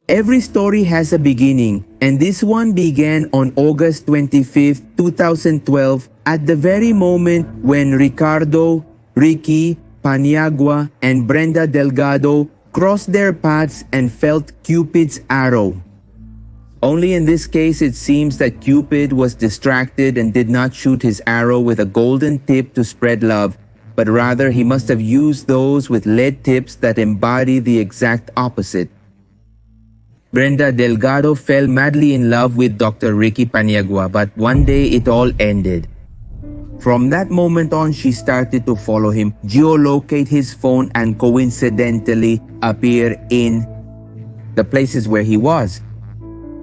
Every story has a beginning, and this one began on August 25, 2012, at the very moment when Ricardo, Ricky, Paniagua, and Brenda Delgado crossed their paths and felt Cupid's arrow. Only in this case, it seems that Cupid was distracted and did not shoot his arrow with a golden tip to spread love, but rather he must have used those with lead tips that embody the exact opposite. Brenda Delgado fell madly in love with Dr. Ricky Paniagua, but one day it all ended. From that moment on, she started to follow him, geolocate his phone, and coincidentally appear in the places where he was.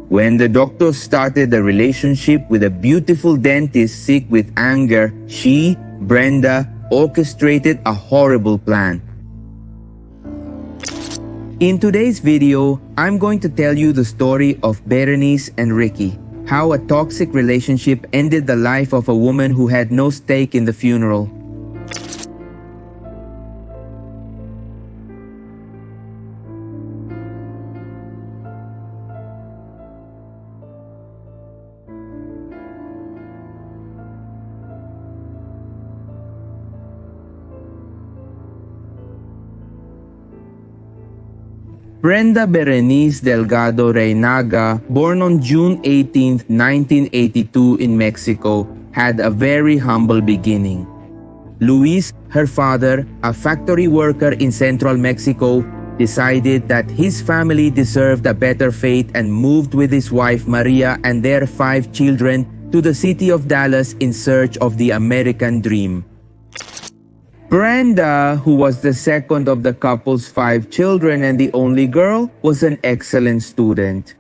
When the doctor started a relationship with a beautiful dentist sick with anger, she, Brenda, orchestrated a horrible plan. In today's video, I'm going to tell you the story of Berenice and Ricky, how a toxic relationship ended the life of a woman who had no stake in the funeral. Brenda Berenice Delgado Reynaga, born on June 18, 1982 in Mexico, had a very humble beginning. Luis, her father, a factory worker in central Mexico, decided that his family deserved a better fate and moved with his wife Maria and their 5 children to the city of Dallas in search of the American dream. Brenda, who was the second of the couple's 5 children and the only girl, was an excellent student.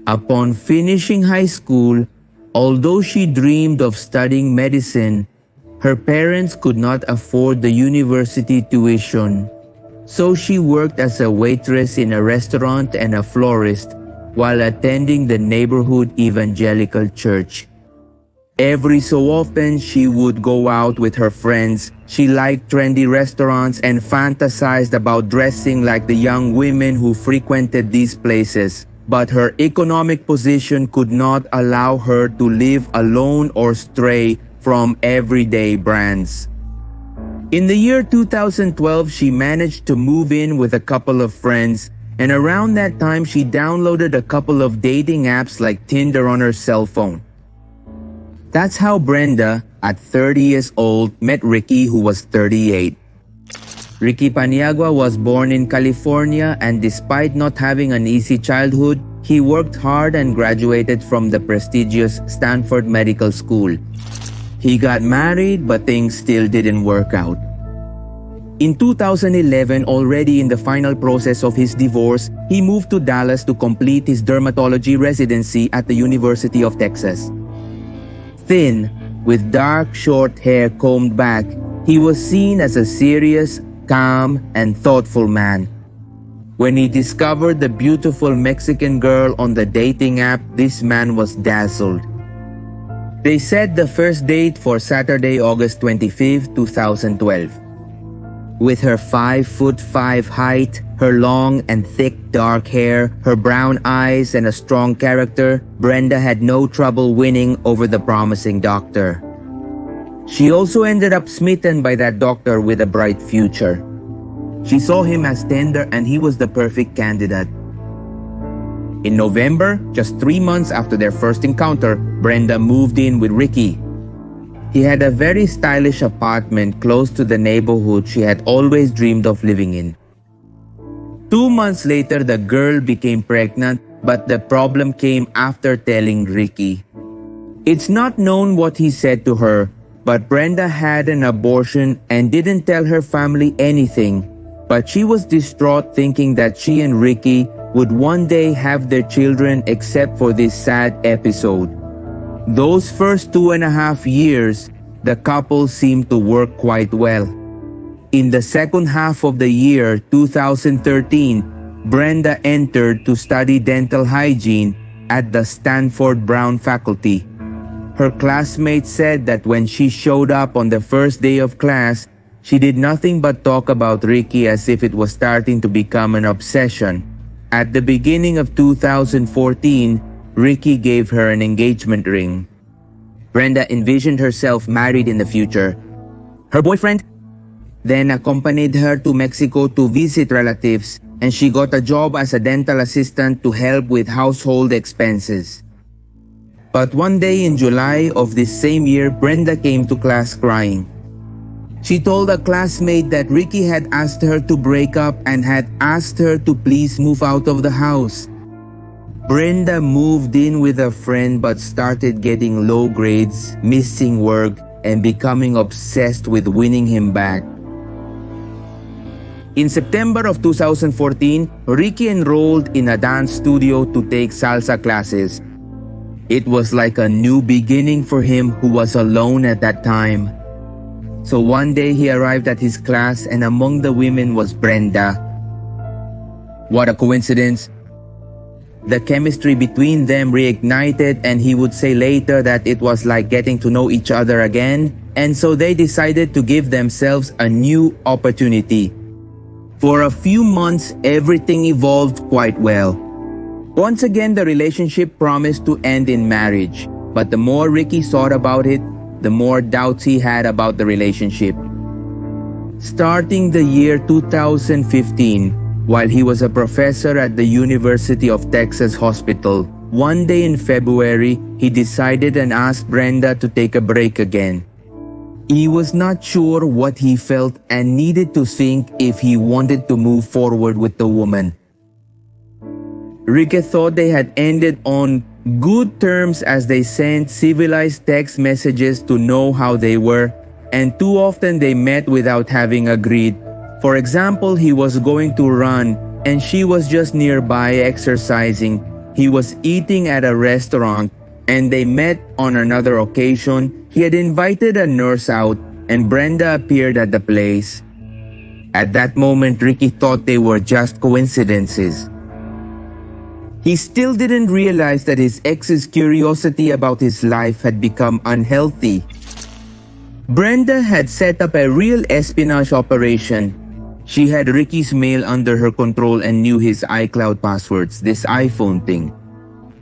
Upon finishing high school, although she dreamed of studying medicine, her parents could not afford the university tuition. So she worked as a waitress in a restaurant and a florist while attending the neighborhood evangelical church. Every so often, she would go out with her friends. She liked trendy restaurants and fantasized about dressing like the young women who frequented these places. But her economic position could not allow her to live alone or stray from everyday brands. In the year 2012, she managed to move in with a couple of friends, and around that time, she downloaded a couple of dating apps like Tinder on her cell phone. That's how Brenda, at 30 years old, met Ricky, who was 38. Ricky Paniagua was born in California, and despite not having an easy childhood, he worked hard and graduated from the prestigious Stanford Medical School. He got married, but things still didn't work out. In 2011, already in the final process of his divorce, he moved to Dallas to complete his dermatology residency at the University of Texas. Thin, with dark short hair combed back, he was seen as a serious, calm, and thoughtful man. When he discovered the beautiful Mexican girl on the dating app, this man was dazzled. They set the first date for Saturday, August 25, 2012. With her 5'5" height, her long and thick dark hair, her brown eyes, and a strong character, Brenda had no trouble winning over the promising doctor. She also ended up smitten by that doctor with a bright future. She saw him as tender, and he was the perfect candidate. In November, just 3 months after their first encounter, Brenda moved in with Ricky. He had a very stylish apartment close to the neighborhood she had always dreamed of living in. 2 months later, the girl became pregnant, but the problem came after telling Ricky. It's not known what he said to her, but Brenda had an abortion and didn't tell her family anything. But she was distraught, thinking that she and Ricky would one day have their children, except for this sad episode. Those first 2.5 years, the couple seemed to work quite well. In the second half of the year 2013, Brenda entered to study dental hygiene at the Stanford Brown faculty. Her classmates said that when she showed up on the first day of class, she did nothing but talk about Ricky as if it was starting to become an obsession. At the beginning of 2014, Ricky gave her an engagement ring. Brenda envisioned herself married in the future. Her boyfriend then accompanied her to Mexico to visit relatives, and she got a job as a dental assistant to help with household expenses. But one day in July of this same year, Brenda came to class crying. She told a classmate that Ricky had asked her to break up and had asked her to please move out of the house. Brenda moved in with a friend but started getting low grades, missing work, and becoming obsessed with winning him back. In September of 2014, Ricky enrolled in a dance studio to take salsa classes. It was like a new beginning for him, who was alone at that time. So one day he arrived at his class, and among the women was Brenda. What a coincidence. The chemistry between them reignited, and he would say later that it was like getting to know each other again, and so they decided to give themselves a new opportunity. For a few months, everything evolved quite well. Once again, the relationship promised to end in marriage, but the more Ricky thought about it, the more doubts he had about the relationship. Starting the year 2015, while he was a professor at the University of Texas Hospital, one day in February, he decided and asked Brenda to take a break again. He was not sure what he felt and needed to think if he wanted to move forward with the woman. Ricky thought they had ended on good terms as they sent civilized text messages to know how they were, and too often they met without having agreed. For example, he was going to run and she was just nearby exercising. He was eating at a restaurant and they met on another occasion. He had invited a nurse out and Brenda appeared at the place. At that moment, Ricky thought they were just coincidences. He still didn't realize that his ex's curiosity about his life had become unhealthy. Brenda had set up a real espionage operation. She had Ricky's mail under her control and knew his iCloud passwords, this iPhone thing.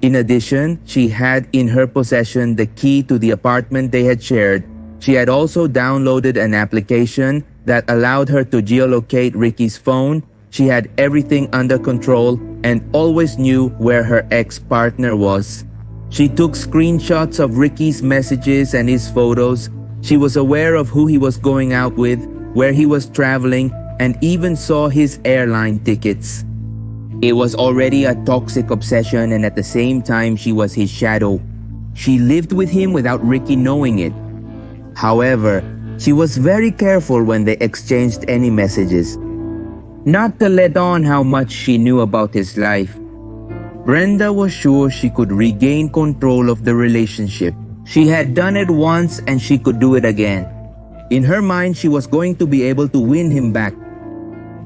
In addition, she had in her possession the key to the apartment they had shared. She had also downloaded an application that allowed her to geolocate Ricky's phone. She had everything under control and always knew where her ex-partner was. She took screenshots of Ricky's messages and his photos. She was aware of who he was going out with, where he was traveling, and even saw his airline tickets. It was already a toxic obsession, and at the same time, she was his shadow. She lived with him without Ricky knowing it. However, she was very careful when they exchanged any messages, not to let on how much she knew about his life. Brenda was sure she could regain control of the relationship. She had done it once and she could do it again. In her mind, she was going to be able to win him back.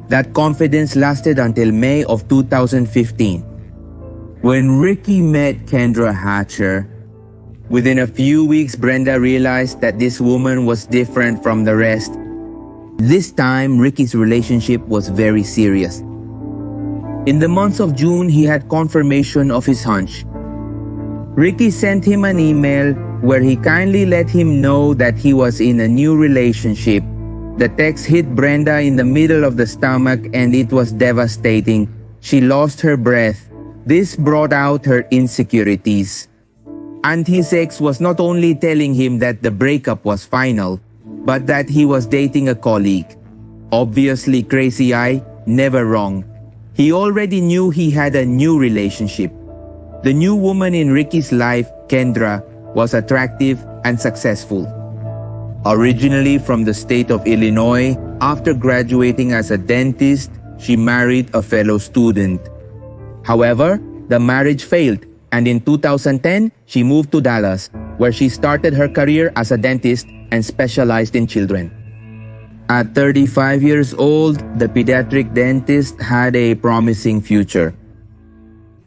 That confidence lasted until May of 2015, when Ricky met Kendra Hatcher. Within a few weeks, Brenda realized that this woman was different from the rest. This time, Ricky's relationship was very serious. In the month of June, he had confirmation of his hunch. Ricky sent him an email where he kindly let him know that he was in a new relationship. The text hit Brenda in the middle of the stomach and it was devastating. She lost her breath. This brought out her insecurities. And his ex was not only telling him that the breakup was final, but that he was dating a colleague. Obviously crazy eye, never wrong. He already knew he had a new relationship. The new woman in Ricky's life, Kendra, was attractive and successful. Originally from the state of Illinois, after graduating as a dentist, she married a fellow student. However, the marriage failed, and in 2010, she moved to Dallas, where she started her career as a dentist and specialized in children. At 35 years old, the pediatric dentist had a promising future.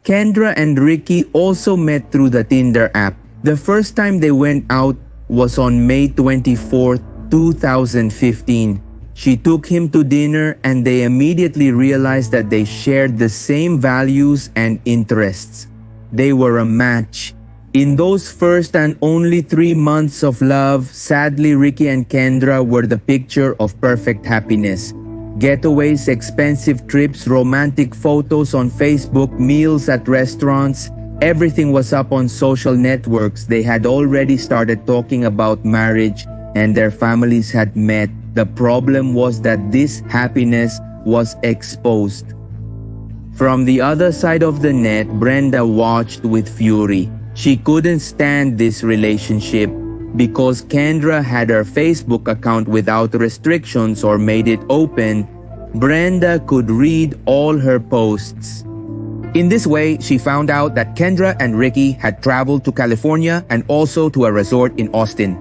Kendra and Ricky also met through the Tinder app. The first time they went out was on May 24, 2015. She took him to dinner and they immediately realized that they shared the same values and interests. They were a match. In those first and only 3 months of love, sadly Ricky and Kendra were the picture of perfect happiness. Getaways, expensive trips, romantic photos on Facebook, meals at restaurants, everything was up on social networks. They had already started talking about marriage and their families had met. The problem was that this happiness was exposed. From the other side of the net, Brenda watched with fury. She couldn't stand this relationship because Kendra had her Facebook account without restrictions or made it open. Brenda could read all her posts. In this way, she found out that Kendra and Ricky had traveled to California and also to a resort in Austin.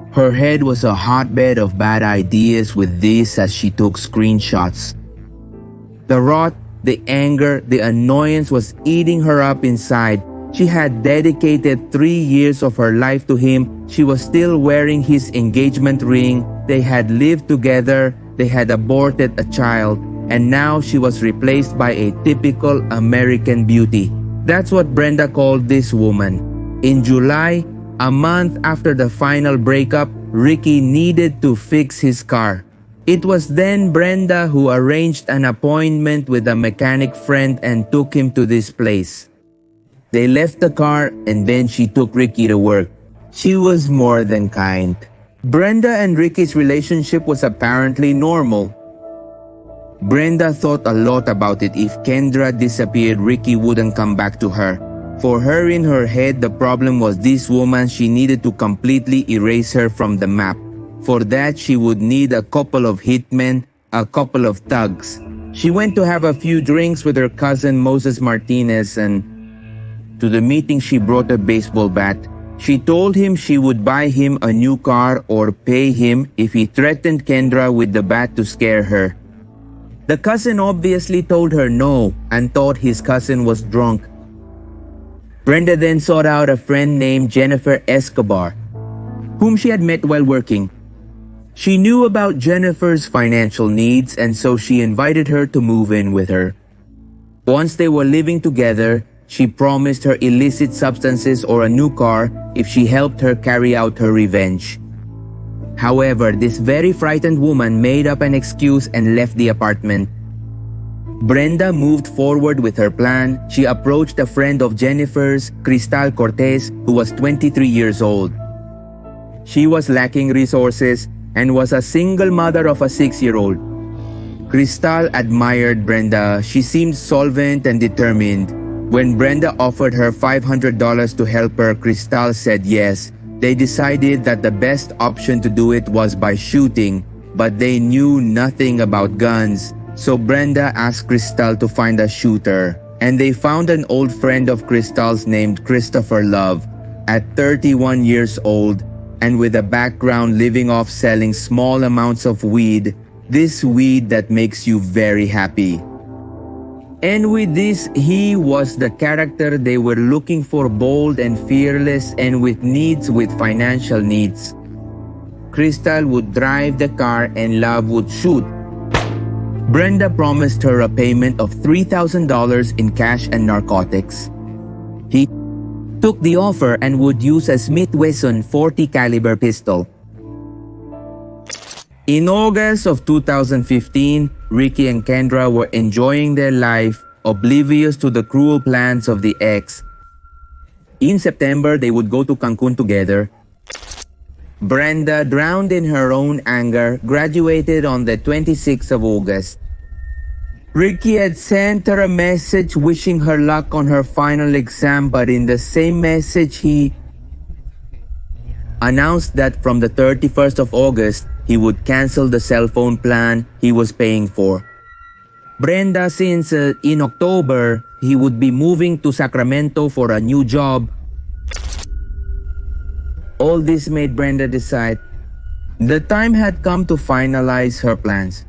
Her head was a hotbed of bad ideas with this as she took screenshots. The wrath, the anger, the annoyance was eating her up inside. She had dedicated 3 years of her life to him. She was still wearing his engagement ring. They had lived together. They had aborted a child. And now she was replaced by a typical American beauty. That's what Brenda called this woman. In July, a month after the final breakup, Ricky needed to fix his car. It was then Brenda who arranged an appointment with a mechanic friend and took him to this place. They left the car and then she took Ricky to work. She was more than kind. Brenda and Ricky's relationship was apparently normal. Brenda thought a lot about it. If Kendra disappeared, Ricky wouldn't come back to her. For her, in her head, the problem was this woman. She needed to completely erase her from the map. For that, she would need a couple of hitmen, a couple of thugs. She went to have a few drinks with her cousin Moses Martinez, and to the meeting she brought a baseball bat. She told him she would buy him a new car or pay him if he threatened Kendra with the bat to scare her. The cousin obviously told her no and thought his cousin was drunk. Brenda then sought out a friend named Jennifer Escobar, whom she had met while working. She knew about Jennifer's financial needs, and so she invited her to move in with her. Once they were living together, she promised her illicit substances or a new car if she helped her carry out her revenge. However, this very frightened woman made up an excuse and left the apartment. Brenda moved forward with her plan. She approached a friend of Jennifer's, Cristal Cortez, who was 23 years old. She was lacking resources and was a single mother of a 6-year-old. Cristal admired Brenda. She seemed solvent and determined. When Brenda offered her $500 to help her, Cristal said yes. They decided that the best option to do it was by shooting, but they knew nothing about guns. So Brenda asked Cristal to find a shooter, and they found an old friend of Cristal's named Christopher Love. At 31 years old, and with a background living off selling small amounts of weed, this weed that makes you very happy. And with this, he was the character they were looking for, bold and fearless and with financial needs. Cristal would drive the car and Love would shoot. Brenda promised her a payment of $3,000 in cash and narcotics. He took the offer and would use a Smith & Wesson .40 caliber pistol. In August of 2015, Ricky and Kendra were enjoying their life, oblivious to the cruel plans of the ex. In September, they would go to Cancun together. Brenda, drowned in her own anger, graduated on the 26th of August. Ricky had sent her a message wishing her luck on her final exam, but in the same message, he announced that from the 31st of August, he would cancel the cell phone plan he was paying for. Brenda, since in October, he would be moving to Sacramento for a new job. All this made Brenda decide the time had come to finalize her plans.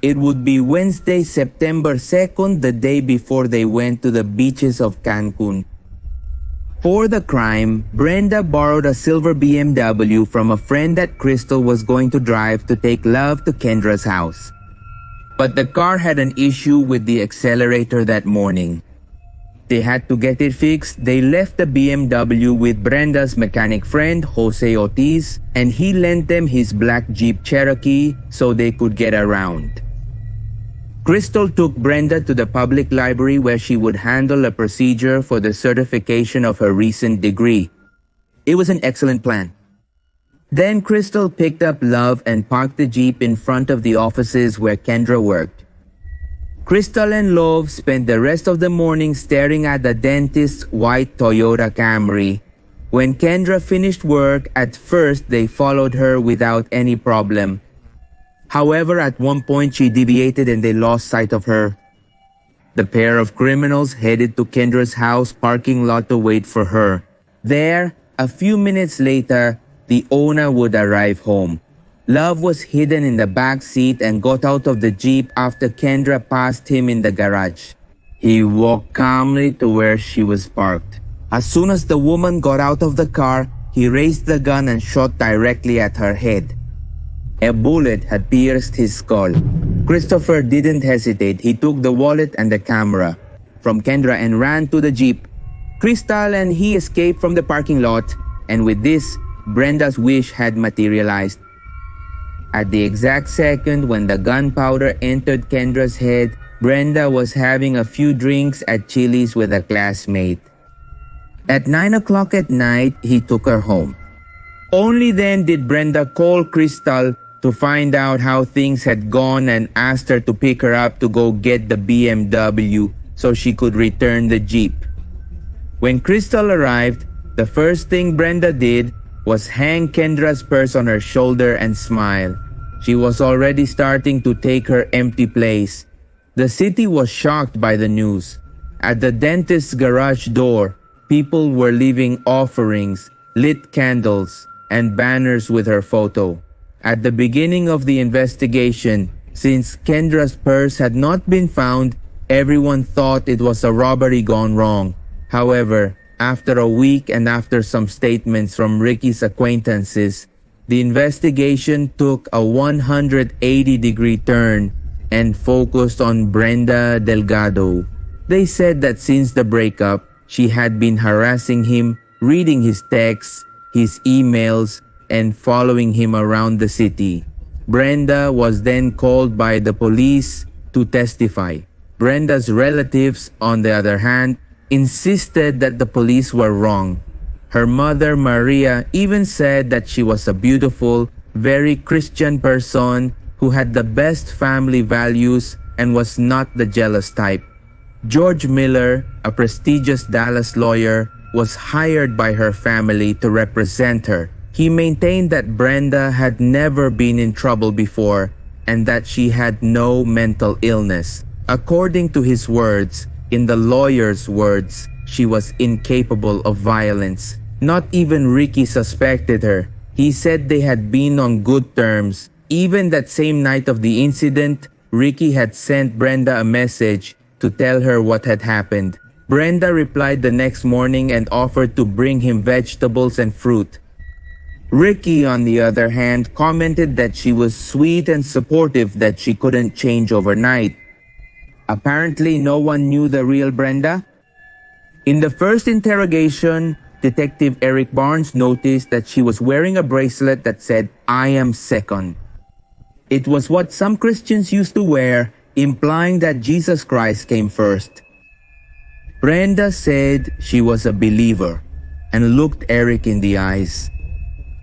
It would be Wednesday, September 2nd, the day before they went to the beaches of Cancun. For the crime, Brenda borrowed a silver BMW from a friend that Crystal was going to drive to take Love to Kendra's house. But the car had an issue with the accelerator that morning. They had to get it fixed. They left the BMW with Brenda's mechanic friend, Jose Ortiz, and he lent them his black Jeep Cherokee so they could get around. Crystal took Brenda to the public library where she would handle a procedure for the certification of her recent degree. It was an excellent plan. Then Crystal picked up Love and parked the Jeep in front of the offices where Kendra worked. Crystal and Love spent the rest of the morning staring at the dentist's white Toyota Camry. When Kendra finished work, at first they followed her without any problem. However, at one point she deviated and they lost sight of her. The pair of criminals headed to Kendra's house parking lot to wait for her. There, a few minutes later, the owner would arrive home. Love was hidden in the back seat and got out of the Jeep after Kendra passed him in the garage. He walked calmly to where she was parked. As soon as the woman got out of the car, he raised the gun and shot directly at her head. A bullet had pierced his skull. Christopher didn't hesitate. He took the wallet and the camera from Kendra and ran to the Jeep. Crystal and he escaped from the parking lot, and with this, Brenda's wish had materialized. At the exact second when the gunpowder entered Kendra's head, Brenda was having a few drinks at Chili's with a classmate. At 9 o'clock at night, he took her home. Only then did Brenda call Crystal to find out how things had gone and asked her to pick her up to go get the BMW so she could return the Jeep. When Crystal arrived, the first thing Brenda did was hang Kendra's purse on her shoulder and smile. She was already starting to take her empty place. The city was shocked by the news. At the dentist's garage door, people were leaving offerings, lit candles, and banners with her photo. At the beginning of the investigation, since Kendra's purse had not been found, everyone thought it was a robbery gone wrong. However, after a week and after some statements from Ricky's acquaintances, the investigation took a 180-degree turn and focused on Brenda Delgado. They said that since the breakup, she had been harassing him, reading his texts, his emails, and following him around the city. Brenda was then called by the police to testify. Brenda's relatives, on the other hand, insisted that the police were wrong. Her mother, Maria, even said that she was a beautiful, very Christian person who had the best family values and was not the jealous type. George Miller, a prestigious Dallas lawyer, was hired by her family to represent her. He maintained that Brenda had never been in trouble before and that she had no mental illness. According to his words, in the lawyer's words, she was incapable of violence. Not even Ricky suspected her. He said they had been on good terms. Even that same night of the incident, Ricky had sent Brenda a message to tell her what had happened. Brenda replied the next morning and offered to bring him vegetables and fruit. Ricky, on the other hand, commented that she was sweet and supportive, that she couldn't change overnight. Apparently, no one knew the real Brenda. In the first interrogation, Detective Eric Barnes noticed that she was wearing a bracelet that said, "I am second." It was what some Christians used to wear, implying that Jesus Christ came first. Brenda said she was a believer and looked Eric in the eyes.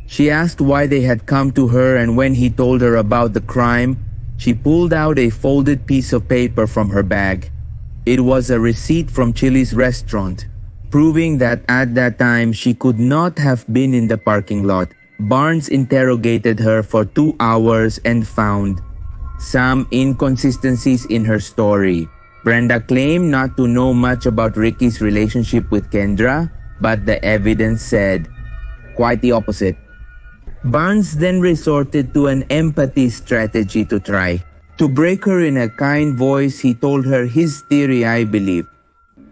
She asked why they had come to her, and when he told her about the crime, she pulled out a folded piece of paper from her bag. It was a receipt from Chili's restaurant, proving that at that time she could not have been in the parking lot. Barnes interrogated her for 2 hours and found some inconsistencies in her story. Brenda claimed not to know much about Ricky's relationship with Kendra, but the evidence said quite the opposite. Barnes then resorted to an empathy strategy to try. To break her in a kind voice, he told her his theory, "I believe."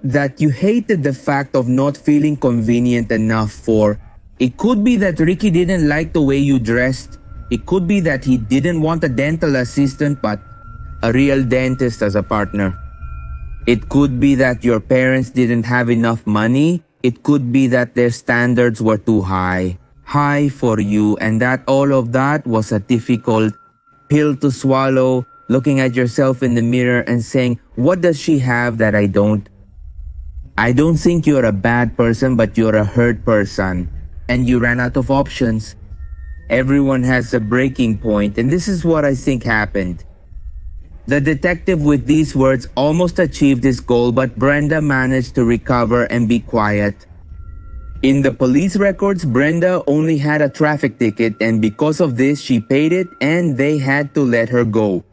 that you hated the fact of not feeling convenient enough for. It could be that Ricky didn't like the way you dressed. It could be that he didn't want a dental assistant but a real dentist as a partner. It could be that your parents didn't have enough money. It could be that their standards were too high for you, and that all of that was a difficult pill to swallow, looking at yourself in the mirror and saying, what does she have that I don't? I don't think you're a bad person, but you're a hurt person, and you ran out of options. Everyone has a breaking point, and this is what I think happened. The detective with these words almost achieved his goal, but Brenda managed to recover and be quiet. In the police records, Brenda only had a traffic ticket, and because of this, she paid it and they had to let her go.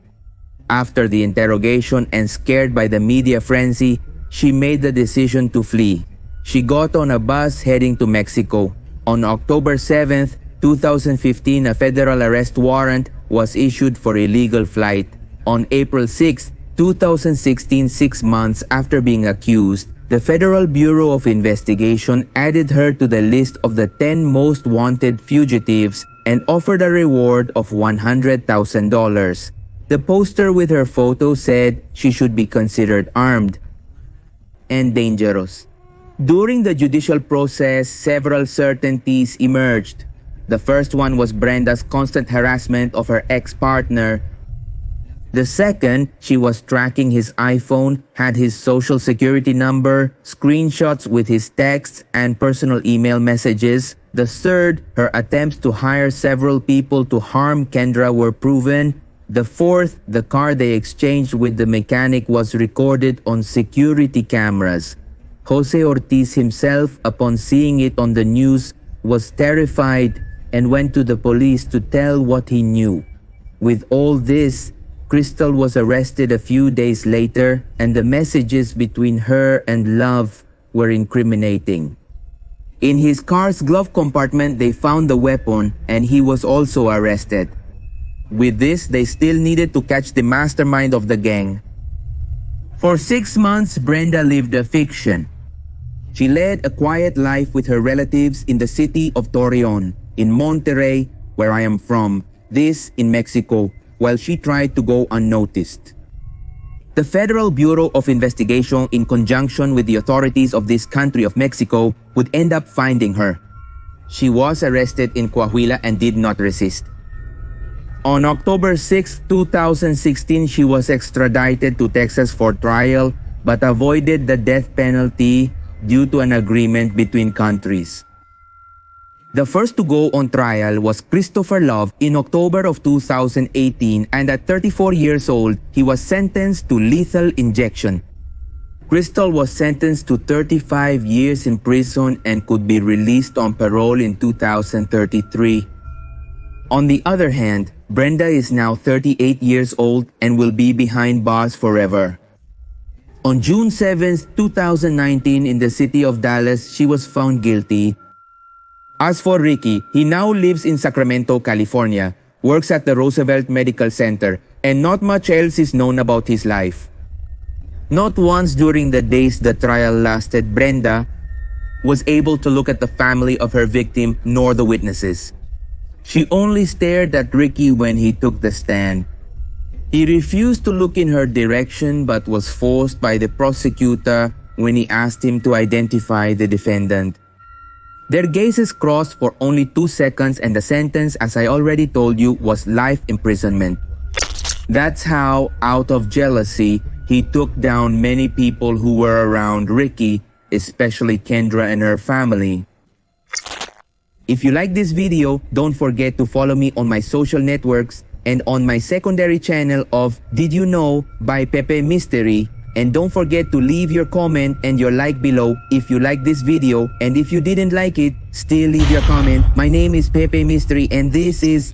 After the interrogation and scared by the media frenzy, she made the decision to flee. She got on a bus heading to Mexico. On October 7th, 2015, a federal arrest warrant was issued for illegal flight. On April 6, 2016, 6 months after being accused, the Federal Bureau of Investigation added her to the list of the 10 most wanted fugitives and offered a reward of $100,000. The poster with her photo said she should be considered armed and dangerous. During the judicial process, several certainties emerged. The first one was Brenda's constant harassment of her ex-partner. The second, she was tracking his iPhone, had his social security number, screenshots with his texts and personal email messages. The third, her attempts to hire several people to harm Kendra were proven. The fourth, the car they exchanged with the mechanic was recorded on security cameras. Jose Ortiz himself, upon seeing it on the news, was terrified and went to the police to tell what he knew. With all this, Crystal was arrested a few days later, and the messages between her and Love were incriminating. In his car's glove compartment, they found the weapon, and he was also arrested. With this, they still needed to catch the mastermind of the gang. For 6 months, Brenda lived a fiction. She led a quiet life with her relatives in the city of Torreon, in Monterrey, where I am from, this in Mexico, while she tried to go unnoticed. The Federal Bureau of Investigation, in conjunction with the authorities of this country of Mexico, would end up finding her. She was arrested in Coahuila and did not resist. On October 6, 2016, she was extradited to Texas for trial, but avoided the death penalty due to an agreement between countries. The first to go on trial was Christopher Love in October of 2018, and at 34 years old, he was sentenced to lethal injection. Crystal was sentenced to 35 years in prison and could be released on parole in 2033. On the other hand, Brenda is now 38 years old and will be behind bars forever. On June 7, 2019, in the city of Dallas, she was found guilty. As for Ricky, he now lives in Sacramento, California, works at the Roosevelt Medical Center, and not much else is known about his life. Not once during the days the trial lasted, Brenda was able to look at the family of her victim nor the witnesses. She only stared at Ricky when he took the stand. He refused to look in her direction but was forced by the prosecutor when he asked him to identify the defendant. Their gazes crossed for only 2 seconds, and the sentence, as I already told you, was life imprisonment. That's how, out of jealousy, he took down many people who were around Ricky, especially Kendra and her family. If you like this video, don't forget to follow me on my social networks and on my secondary channel of Did You Know by Pepe Mystery. And don't forget to leave your comment and your like below if you like this video, and if you didn't like it, still leave your comment. My name is Pepe Mystery and this is